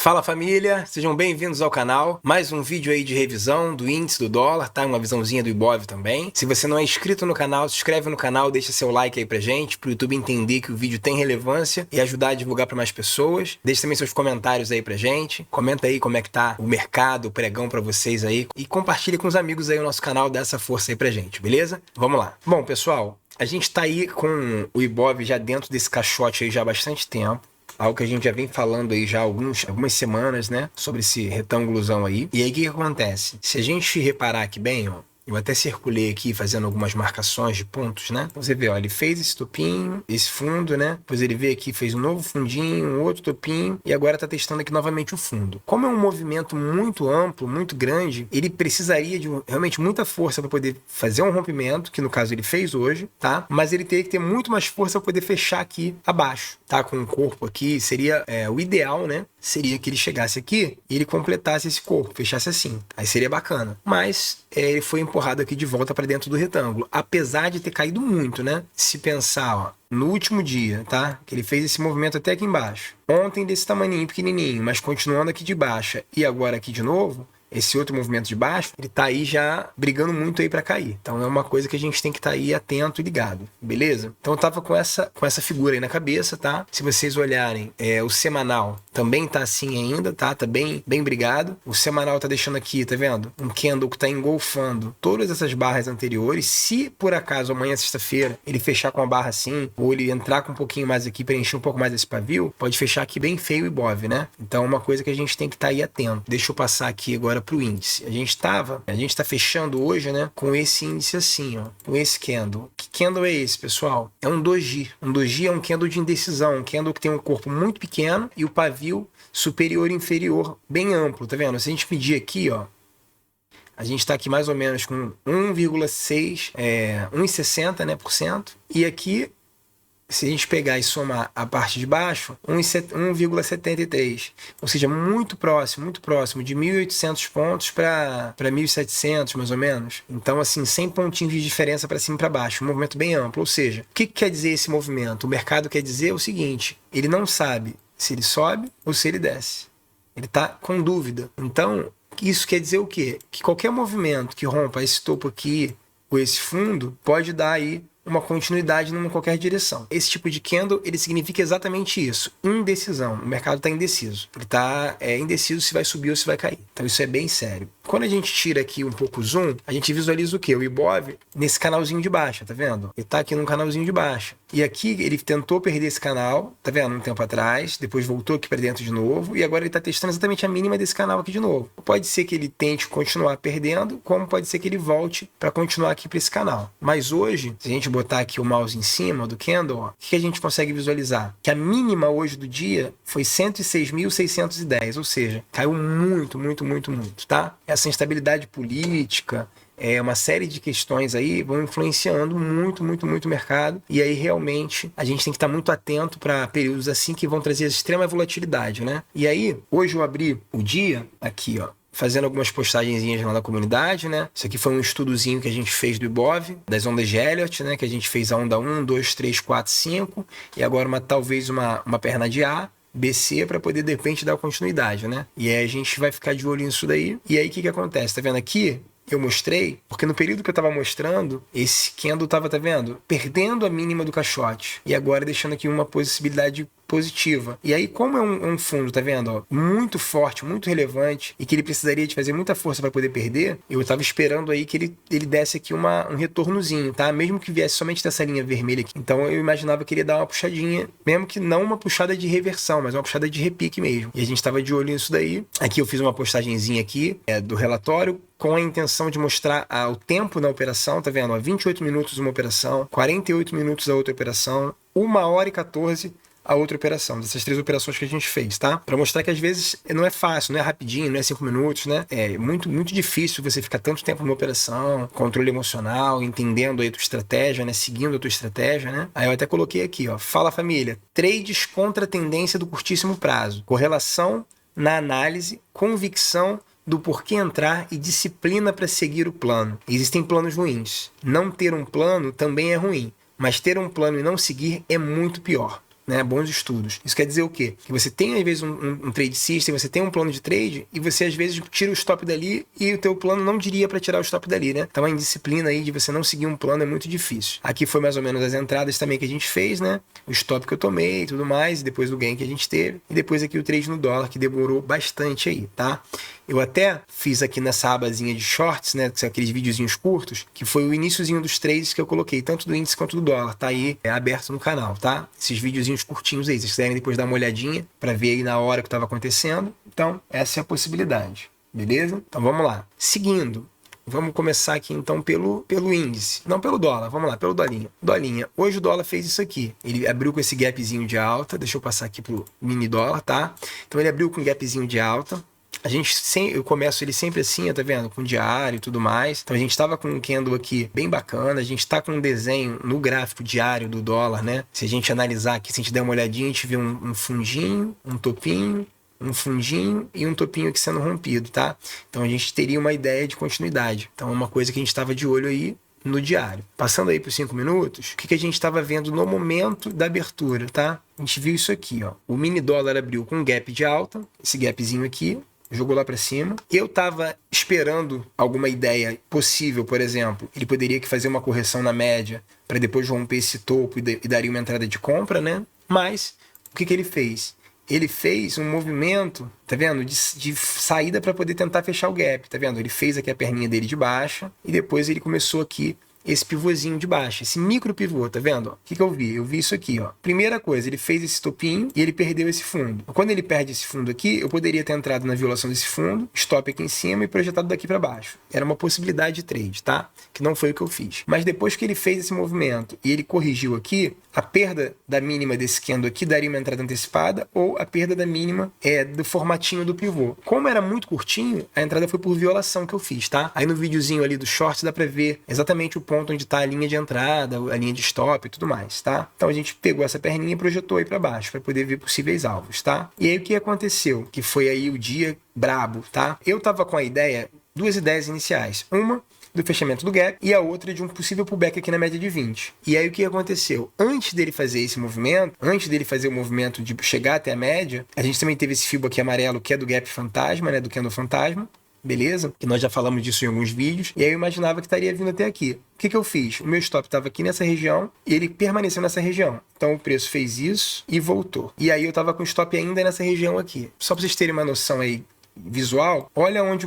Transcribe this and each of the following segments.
Fala família, sejam bem-vindos ao canal. Mais um vídeo aí de revisão do índice do dólar, tá? Uma visãozinha do Ibov também. Se você não é inscrito no canal, se inscreve no canal, deixa seu like aí pra gente, pro YouTube entender que o vídeo tem relevância e ajudar a divulgar para mais pessoas. Deixa também seus comentários aí pra gente. Comenta aí como é que tá o mercado, o pregão pra vocês aí e compartilha com os amigos aí o nosso canal, dá essa força aí pra gente, beleza? Vamos lá. Bom, pessoal, a gente tá aí com o Ibov já dentro desse caixote aí já há bastante tempo. Algo que a gente já vem falando aí já há algumas semanas, né? Sobre esse retângulozão aí. E aí o que acontece? Se a gente reparar aqui bem, ó. Eu até circulei aqui fazendo algumas marcações de pontos, né? Você vê, ó, ele fez esse topinho, esse fundo, né? Depois ele veio aqui, fez um novo fundinho, um outro topinho e agora tá testando aqui novamente o fundo. Como é um movimento muito amplo, muito grande, ele precisaria de realmente muita força para poder fazer um rompimento, que no caso ele fez hoje, tá? Mas ele teria que ter muito mais força para poder fechar aqui abaixo, tá? Com o corpo aqui, seria o ideal, né? Seria que ele chegasse aqui e ele completasse esse corpo, fechasse assim. Aí seria bacana. Mas ele foi empurrado aqui de volta para dentro do retângulo. Apesar de ter caído muito, né? Se pensar, ó, no último dia, tá? Que ele fez esse movimento até aqui embaixo. Ontem desse tamaninho pequenininho, mas continuando aqui de baixa e agora aqui de novo. Esse outro movimento de baixo, ele tá aí já brigando muito aí para cair. Então é uma coisa que a gente tem que estar aí atento e ligado, beleza? Então eu tava com essa figura aí na cabeça, tá? Se vocês olharem, o semanal também tá assim ainda, tá? Tá bem brigado. O semanal tá deixando aqui, tá vendo? Um candle que tá engolfando todas essas barras anteriores. Se por acaso amanhã, sexta-feira, ele fechar com a barra assim, ou ele entrar com um pouquinho mais aqui, preencher um pouco mais esse pavio, pode fechar aqui bem feio o Ibov, né? Então é uma coisa que a gente tem que estar aí atento. Deixa eu passar aqui agora para o índice. A gente está fechando hoje, né, com esse índice assim, ó, com esse candle. Que candle é esse, pessoal? É um doji. Um doji é um candle de indecisão, um candle que tem um corpo muito pequeno e o pavio superior e inferior bem amplo, tá vendo? Se a gente medir aqui, ó, a gente está aqui mais ou menos com 1,6, 1,60, né, por cento. E aqui, se a gente pegar e somar a parte de baixo, 1,73. Ou seja, muito próximo de 1.800 pontos para 1.700, mais ou menos. Então, assim, 100 pontinhos de diferença para cima e para baixo. Um movimento bem amplo. Ou seja, o que quer dizer esse movimento? O mercado quer dizer o seguinte, ele não sabe se ele sobe ou se ele desce. Ele está com dúvida. Então, isso quer dizer o quê? Que qualquer movimento que rompa esse topo aqui ou esse fundo pode dar aí uma continuidade numa qualquer direção. Esse tipo de candle, ele significa exatamente isso, indecisão. O mercado está indeciso. Ele está indeciso se vai subir ou se vai cair. Então isso é bem sério. Quando a gente tira aqui um pouco o zoom, a gente visualiza o quê? O Ibov nesse canalzinho de baixa, tá vendo? Ele está aqui num canalzinho de baixa. E aqui ele tentou perder esse canal, tá vendo? Um tempo atrás, depois voltou aqui para dentro de novo, e agora ele está testando exatamente a mínima desse canal aqui de novo. Pode ser que ele tente continuar perdendo, como pode ser que ele volte para continuar aqui para esse canal. Mas hoje, se a gente botar aqui o mouse em cima do candle, ó, o que a gente consegue visualizar? Que a mínima hoje do dia foi 106.610, ou seja, caiu muito, tá? Essa instabilidade política, uma série de questões aí vão influenciando muito o mercado, e aí realmente a gente tem que estar muito atento para períodos assim que vão trazer extrema volatilidade, né? E aí, hoje eu abri o dia aqui, ó, fazendo algumas postagenzinhas lá na comunidade, né? Isso aqui foi um estudozinho que a gente fez do Ibov, das ondas de Elliott, né? Que a gente fez a onda 1, 2, 3, 4, 5, e agora talvez uma perna de A, BC, para poder de repente dar continuidade, né? E aí a gente vai ficar de olho nisso daí. E aí o que acontece? Tá vendo aqui? Eu mostrei, porque no período que eu estava mostrando, esse candle estava, tá vendo? Perdendo a mínima do caixote. E agora deixando aqui uma possibilidade positiva. E aí, como é um fundo, tá vendo? Ó, muito forte, muito relevante, e que ele precisaria de fazer muita força para poder perder, eu estava esperando aí que ele desse aqui um retornozinho, tá? Mesmo que viesse somente dessa linha vermelha aqui. Então eu imaginava que ele ia dar uma puxadinha, mesmo que não uma puxada de reversão, mas uma puxada de repique mesmo. E a gente estava de olho nisso daí. Aqui eu fiz uma postagenzinha aqui, do relatório, com a intenção de mostrar o tempo na operação, tá vendo? 28 minutos uma operação, 48 minutos a outra operação, 1h14 a outra operação, dessas 3 operações que a gente fez, tá? Para mostrar que às vezes não é fácil, não é rapidinho, não é 5 minutos, né? É muito difícil você ficar tanto tempo numa operação, controle emocional, entendendo aí a tua estratégia, né? Seguindo a tua estratégia, né? Aí eu até coloquei aqui, ó, fala família, trades contra a tendência do curtíssimo prazo, correlação na análise, convicção do porquê entrar e disciplina para seguir o plano. Existem planos ruins. Não ter um plano também é ruim, mas ter um plano e não seguir é muito pior. né? Bons estudos. Isso quer dizer o quê? Que você tem, às vezes, um trade system, você tem um plano de trade e você, às vezes, tira o stop dali e o teu plano não diria para tirar o stop dali, né? Então, a indisciplina aí de você não seguir um plano é muito difícil. Aqui foi mais ou menos as entradas também que a gente fez, né? O stop que eu tomei e tudo mais, depois do gain que a gente teve. E depois aqui o trade no dólar, que demorou bastante aí, tá? Eu até fiz aqui nessa abazinha de shorts, né? Que são aqueles videozinhos curtos, que foi o iniciozinho dos trades que eu coloquei, tanto do índice quanto do dólar. Tá aí aberto no canal, tá? Esses videozinhos curtinhos aí, se vocês quiserem depois dar uma olhadinha para ver aí na hora que estava acontecendo. Então, essa é a possibilidade, beleza? Então, vamos lá. Seguindo, vamos começar aqui então pelo índice. Não pelo dólar, vamos lá, pelo dolinha. Dolinha, hoje o dólar fez isso aqui. Ele abriu com esse gapzinho de alta. Deixa eu passar aqui pro mini dólar, tá? Então ele abriu com um gapzinho de alta. Eu começo ele sempre assim, tá vendo? Com diário e tudo mais. Então a gente tava com um candle aqui bem bacana. A gente tá com um desenho no gráfico diário do dólar, né? Se a gente analisar aqui, se a gente der uma olhadinha, a gente vê um fundinho, um topinho, um fundinho e um topinho aqui sendo rompido, tá? Então a gente teria uma ideia de continuidade. Então é uma coisa que a gente estava de olho aí no diário. Passando aí para os 5 minutos, o que a gente estava vendo no momento da abertura, tá? A gente viu isso aqui, ó. O mini dólar abriu com um gap de alta, esse gapzinho aqui, jogou lá para cima. Eu estava esperando alguma ideia possível, por exemplo, ele poderia fazer uma correção na média para depois romper esse topo e daria uma entrada de compra, né? Mas o que ele fez? Ele fez um movimento, tá vendo? De saída para poder tentar fechar o gap, tá vendo? Ele fez aqui a perninha dele de baixa e depois ele começou aqui esse pivôzinho de baixo, esse micro pivô, tá vendo? O que eu vi? Eu vi isso aqui, ó. Primeira coisa, ele fez esse topinho e ele perdeu esse fundo. Quando ele perde esse fundo aqui, eu poderia ter entrado na violação desse fundo, stop aqui em cima e projetado daqui para baixo. Era uma possibilidade de trade, tá? Que não foi o que eu fiz. Mas depois que ele fez esse movimento e ele corrigiu aqui, a perda da mínima desse candle aqui daria uma entrada antecipada ou a perda da mínima do formatinho do pivô. Como era muito curtinho, a entrada foi por violação que eu fiz, tá? Aí no videozinho ali do short dá para ver exatamente o ponto onde está a linha de entrada, a linha de stop e tudo mais, tá? Então a gente pegou essa perninha e projetou aí para baixo para poder ver possíveis alvos, tá? E aí o que aconteceu? Que foi aí o dia brabo, tá? Eu tava com a ideia, duas ideias iniciais. Uma do fechamento do gap e a outra de um possível pullback aqui na média de 20. E aí o que aconteceu? Antes dele fazer esse movimento, antes dele fazer o movimento de chegar até a média, a gente também teve esse fibro aqui amarelo que é do gap fantasma, né? Do candle fantasma. Beleza? Que nós já falamos disso em alguns vídeos. E aí eu imaginava que estaria vindo até aqui. O que eu fiz? O meu stop estava aqui nessa região e ele permaneceu nessa região. Então o preço fez isso e voltou. E aí eu estava com o stop ainda nessa região aqui. Só para vocês terem uma noção aí visual, olha onde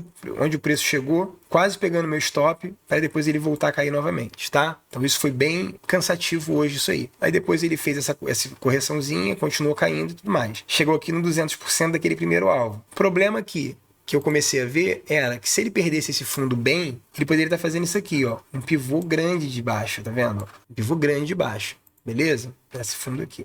o preço chegou, quase pegando meu stop, para depois ele voltar a cair novamente, tá? Então isso foi bem cansativo hoje, isso aí. Aí depois ele fez essa correçãozinha, continuou caindo e tudo mais. Chegou aqui no 200% daquele primeiro alvo. O problema aqui que eu comecei a ver era que se ele perdesse esse fundo bem, ele poderia estar fazendo isso aqui, ó, um pivô grande de baixo, tá vendo? Um pivô grande de baixo, beleza? Esse fundo aqui.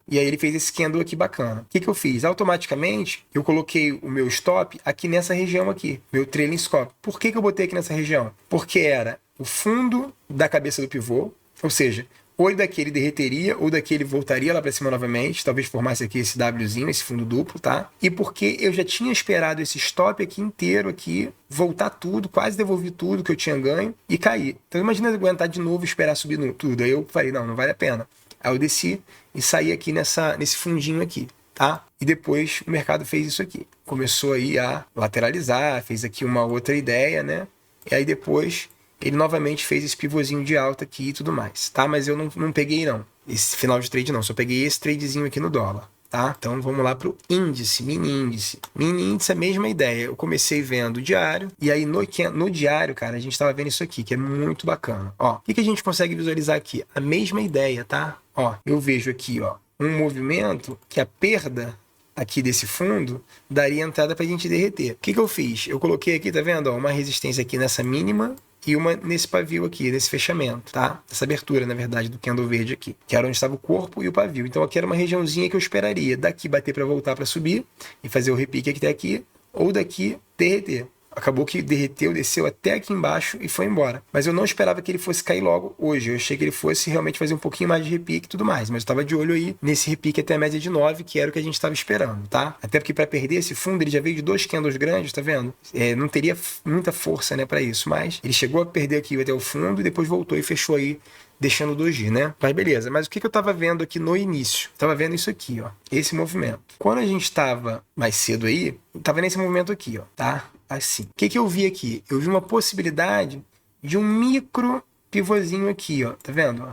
E aí ele fez esse candle aqui bacana. O que eu fiz? Automaticamente, eu coloquei o meu stop aqui nessa região aqui, meu trailing stop. Por que eu botei aqui nessa região? Porque era o fundo da cabeça do pivô, ou seja, ou daqui ele derreteria, ou daqui ele voltaria lá para cima novamente, talvez formasse aqui esse Wzinho, esse fundo duplo, tá? E porque eu já tinha esperado esse stop aqui inteiro aqui, voltar tudo, quase devolvi tudo que eu tinha ganho e cair. Então imagina eu aguentar de novo e esperar subir tudo. Aí eu falei, não vale a pena. Aí eu desci e saí aqui nesse fundinho aqui, tá? E depois o mercado fez isso aqui. Começou aí a lateralizar, fez aqui uma outra ideia, né? E aí depois ele novamente fez esse pivôzinho de alta aqui e tudo mais, tá? Mas eu não peguei não, esse final de trade não, só peguei esse tradezinho aqui no dólar, tá? Então vamos lá pro índice, mini índice. Mini índice é a mesma ideia, eu comecei vendo o diário, e aí no diário, cara, a gente tava vendo isso aqui, que é muito bacana. Ó, o que a gente consegue visualizar aqui? A mesma ideia, tá? Ó, eu vejo aqui, ó, um movimento que a perda aqui desse fundo daria entrada pra gente derreter. O que eu fiz? Eu coloquei aqui, tá vendo? Ó, uma resistência aqui nessa mínima, e uma nesse pavio aqui, nesse fechamento, tá? Essa abertura, na verdade, do candle verde aqui, que era onde estava o corpo e o pavio. Então aqui era uma regiãozinha que eu esperaria daqui bater para voltar para subir e fazer o repique aqui até aqui, ou daqui derreter. acabou que derreteu, desceu até aqui embaixo e foi embora. Mas eu não esperava que ele fosse cair logo hoje. Eu achei que ele fosse realmente fazer um pouquinho mais de repique e tudo mais. Mas eu estava de olho aí nesse repique até a média de 9, que era o que a gente estava esperando, tá? Até porque para perder esse fundo, ele já veio de 2 candles grandes, tá vendo? Não teria muita força, né, para isso. Mas ele chegou a perder aqui até o fundo e depois voltou e fechou aí, deixando o doji, né? Mas beleza. Mas o que eu tava vendo aqui no início? Eu tava vendo isso aqui, ó. Esse movimento. Quando a gente tava mais cedo aí, eu tava nesse movimento aqui, ó, tá? Assim. O que eu vi aqui? Eu vi uma possibilidade de um micro pivôzinho aqui, ó. Tá vendo, ó?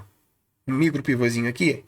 Um micro pivôzinho aqui.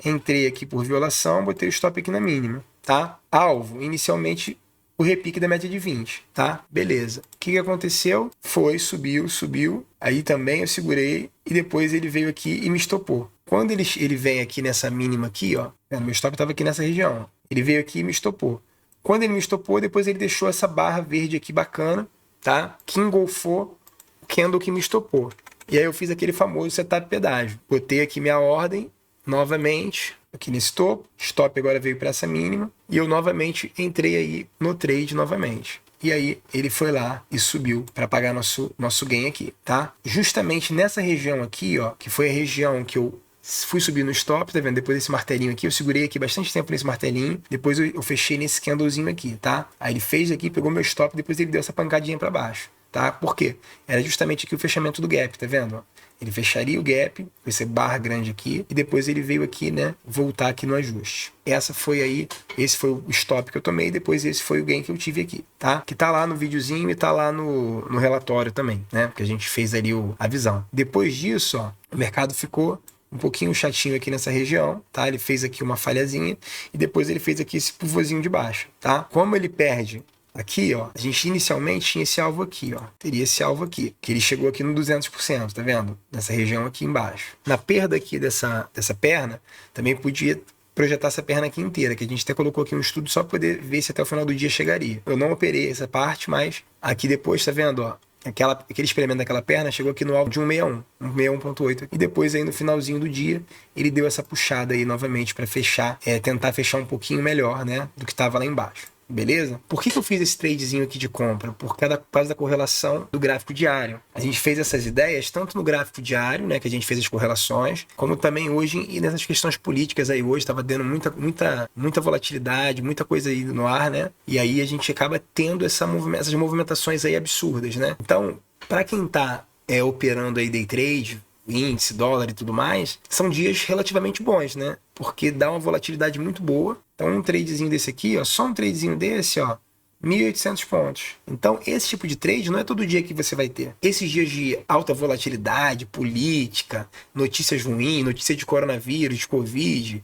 Entrei aqui por violação, botei o stop aqui na mínima, tá? Alvo, inicialmente o repique da média de 20, tá? Beleza. O que aconteceu? Foi, subiu. Aí também eu segurei e depois ele veio aqui e me estopou. Quando ele vem aqui nessa mínima aqui, ó, meu stop estava aqui nessa região. Ele veio aqui e me estopou. Quando ele me estopou, depois ele deixou essa barra verde aqui bacana, tá? Que engolfou o candle que me estopou. E aí eu fiz aquele famoso setup pedágio. Botei aqui minha ordem novamente aqui nesse topo. Stop agora veio para essa mínima. E eu novamente entrei aí no trade novamente. E aí ele foi lá e subiu para pagar nosso gain aqui, tá? Justamente nessa região aqui, ó, que foi a região que eu fui subir no stop, tá vendo? Depois desse martelinho aqui, eu segurei aqui bastante tempo nesse martelinho. Depois eu fechei nesse candlezinho aqui, tá? Aí ele fez aqui, pegou meu stop, depois ele deu essa pancadinha para baixo, tá? Por quê? Era justamente aqui o fechamento do gap, tá vendo? Ele fecharia o gap, com esse barra grande aqui, e depois ele veio aqui, né, voltar aqui no ajuste. Esse foi o stop que eu tomei, depois esse foi o gain que eu tive aqui, tá? Que tá lá no videozinho e tá lá no relatório também, né? Porque a gente fez ali a visão. Depois disso, ó, o mercado ficou um pouquinho chatinho aqui nessa região, tá? Ele fez aqui uma falhazinha e depois ele fez aqui esse pivôzinho de baixo, tá? Como ele perde aqui, ó, a gente inicialmente tinha esse alvo aqui, ó. Teria esse alvo aqui, que ele chegou aqui no 200%, tá vendo? Nessa região aqui embaixo. Na perda aqui dessa perna, também podia projetar essa perna aqui inteira, que a gente até colocou aqui um estudo só para poder ver se até o final do dia chegaria. Eu não operei essa parte, mas aqui depois, tá vendo, ó? Aquele experimento daquela perna chegou aqui no alvo de 161.8. E depois aí no finalzinho do dia, ele deu essa puxada aí novamente para fechar, tentar fechar um pouquinho melhor, né, do que estava lá embaixo. Beleza? Por que eu fiz esse tradezinho aqui de compra? Por causa da correlação do gráfico diário. A gente fez essas ideias tanto no gráfico diário, né, que a gente fez as correlações, como também hoje e nessas questões políticas aí hoje, estava dando muita volatilidade, muita coisa aí no ar, né? E aí a gente acaba tendo essas movimentações aí absurdas, né? Então, para quem tá operando aí day trade, índice, dólar e tudo mais, são dias relativamente bons, né? Porque dá uma volatilidade muito boa. Então um tradezinho desse aqui, ó, só um tradezinho desse, ó, 1.800 pontos. Então esse tipo de trade não é todo dia que você vai ter. Esses dias de alta volatilidade, política, notícias ruins, notícia de coronavírus, de covid,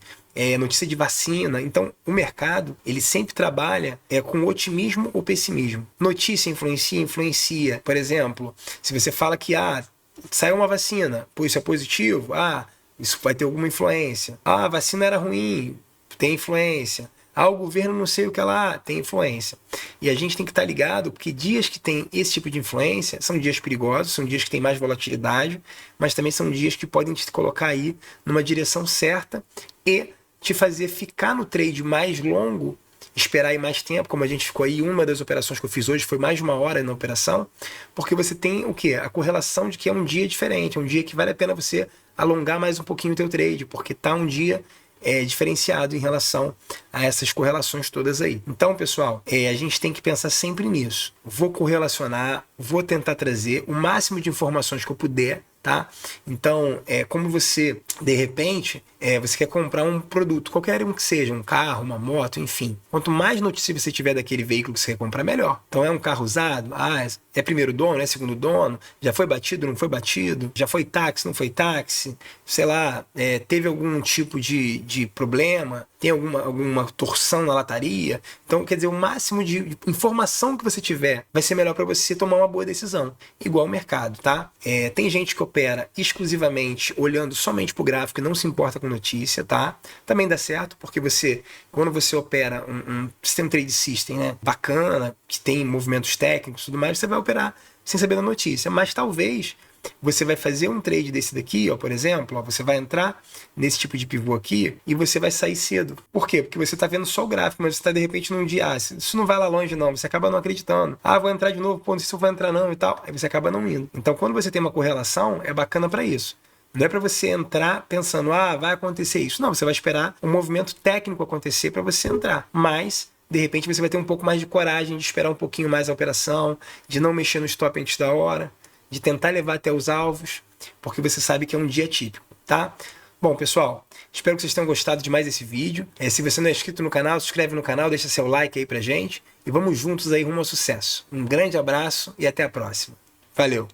notícia de vacina. Então o mercado, ele sempre trabalha com otimismo ou pessimismo. Notícia influencia. Por exemplo, se você fala que saiu uma vacina, pô, isso é positivo, isso vai ter alguma influência. A vacina era ruim, tem influência. O governo não sei o que lá, tem influência. E a gente tem que estar ligado, porque dias que tem esse tipo de influência são dias perigosos, são dias que tem mais volatilidade, mas também são dias que podem te colocar aí numa direção certa e te fazer ficar no trade mais longo, esperar aí mais tempo, como a gente ficou aí, uma das operações que eu fiz hoje foi mais de 1 hora na operação, porque você tem o quê? A correlação de que é um dia diferente, é um dia que vale a pena você alongar mais um pouquinho o teu trade, porque tá um dia diferenciado em relação a essas correlações todas aí. Então, pessoal, a gente tem que pensar sempre nisso. Vou correlacionar, vou tentar trazer o máximo de informações que eu puder, tá? Então, como você, de repente, você quer comprar um produto, qualquer um que seja, um carro, uma moto, enfim. Quanto mais notícia você tiver daquele veículo que você quer comprar, melhor. Então, é um carro usado? É primeiro dono, é segundo dono? Já foi batido, não foi batido? Já foi táxi, não foi táxi? Sei lá, teve algum tipo de problema? Tem alguma torção na lataria? Então, quer dizer, o máximo de informação que você tiver vai ser melhor para você tomar uma boa decisão. Igual o mercado, tá? Tem gente que opera exclusivamente olhando somente pro gráfico e não se importa com notícia, tá? Também dá certo, porque quando você opera um sistema trade system, né, bacana, que tem movimentos técnicos e tudo mais, você vai operar sem saber da notícia. Mas talvez você vai fazer um trade desse daqui, ó, por exemplo, ó, você vai entrar nesse tipo de pivô aqui e você vai sair cedo. Por quê? Porque você está vendo só o gráfico, mas você está de repente num dia, isso não vai lá longe não, você acaba não acreditando. Vou entrar de novo, pô, não sei se eu vou entrar não e tal, aí você acaba não indo. Então, quando você tem uma correlação, é bacana para isso. Não é para você entrar pensando, vai acontecer isso. Não, você vai esperar um movimento técnico acontecer para você entrar. Mas, de repente, você vai ter um pouco mais de coragem de esperar um pouquinho mais a operação, de não mexer no stop antes da hora, de tentar levar até os alvos, porque você sabe que é um dia típico, tá? Bom, pessoal, espero que vocês tenham gostado de mais esse vídeo. Se você não é inscrito no canal, se inscreve no canal, deixa seu like aí pra gente e vamos juntos aí rumo ao sucesso. Um grande abraço e até a próxima. Valeu!